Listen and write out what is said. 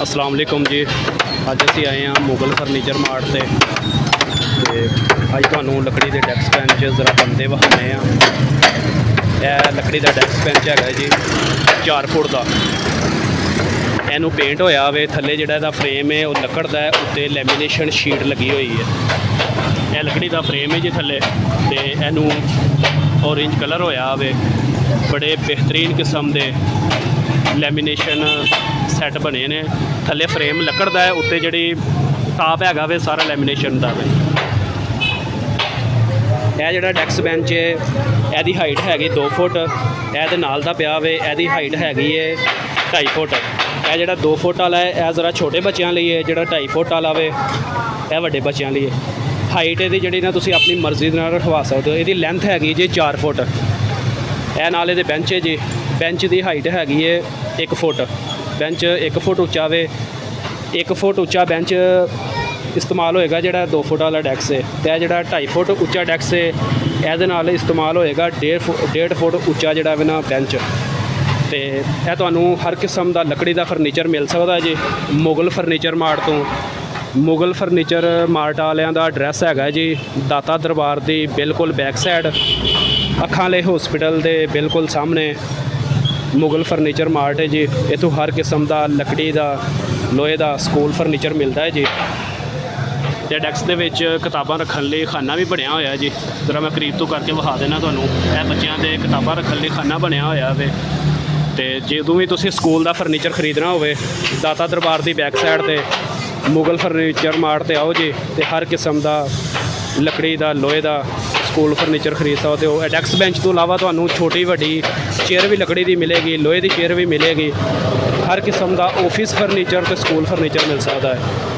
अस्सलाम वालेकुम जी। अज असी आए हैं मुगल फर्नीचर मार्ट से अज तुहानूं लकड़ी के डैस्क बेंच जरा बनते विखाने यह लकड़ी का डैस्क बेंच है जी 4 फुट का। इनू पेंट होया वे थले जिहड़ा फ्रेम है वह लकड़ का है, उत्ते लैमीनेशन शीट लगी हुई है। यह लकड़ी का फ्रेम है जी थले ते इनू ऑरेंज कलर होया वे। बड़े बेहतरीन किस्म के लैमीनेशन सैट बने ने। थले फ्रेम लकड़ का है, उत्ते जिहड़ी टाप हैगा वे सारा लैमीनेशन का वे। यह जिहड़ा डैस्क बेंच है यदी हाइट हैगी 2 फुट। यह नाल दा पिया वे, यदी हाइट हैगी है 2.5 फुट। यह जिहड़ा 2 फुट वाला है यह जरा छोटे बच्चों लिए है, जिहड़ा 2.5 फुट वाला वे यह वड्डे बच्चों लिए। हाइट इहदी जिहड़ी ना तुसीं अपनी मर्जी नाल रखवा सकते हो। इहदी लेंथ हैगी जी 4 फुट। यह नाल इहदे बेंच है जी। बेंच की हाइट हैगी है 1 फुट। बेंच 1 फुट उच्चा वे। 1 फुट उच्चा बेंच इस्तेमाल होएगा जिहड़ा 2 फुट वाला डैक्स है। तो यह जिहड़ा 2.5 फुट उच्चा डैक्स है ਇਹਦੇ ਨਾਲ इस्तेमाल होएगा 1.5 फुट उच्चा जिहड़ा वे ना बेंच। तो यह तुहानूं हर किस्म का लकड़ी का फर्नीचर मिल सकता जी मुगल फर्नीचर मार्ट तो। मुगल फर्नीचर मार्ट वालियां दा एड्रैस हैगा जी दाता दरबार की बिल्कुल बैक साइड अखां वाले हॉस्पिटल के बिल्कुल सामने मुगल फर्नीचर मार्ट है जी। इत्थों हर किस्म का लकड़ी का लोहे का स्कूल फर्नीचर मिलता है जी। तो डैक्स के विच किताबां रखने लिए खाना भी बनया होया जी। जरा मैं करीब तो करके विखा देना तुहानूं। यह बच्चों के किताबां रखने लिए खाना बनया होया वे। तो जो भी तुसीं स्कूल का फर्नीचर खरीदना होवे दाता दरबार की बैक साइड ते मुगल फर्नीचर मार्ट ते आओ जी। तो हर किस्म का लकड़ी का लोहे का स्कूल फर्नीचर खरीद सकते हो। डैस्क बेंच तो इलावा तुहानूं छोटी वड्डी चेयर भी लकड़ी की मिलेगी, लोहे की चेयर भी मिलेगी। हर किस्म का ऑफिस फर्नीचर तो स्कूल फर्नीचर मिल सकता है।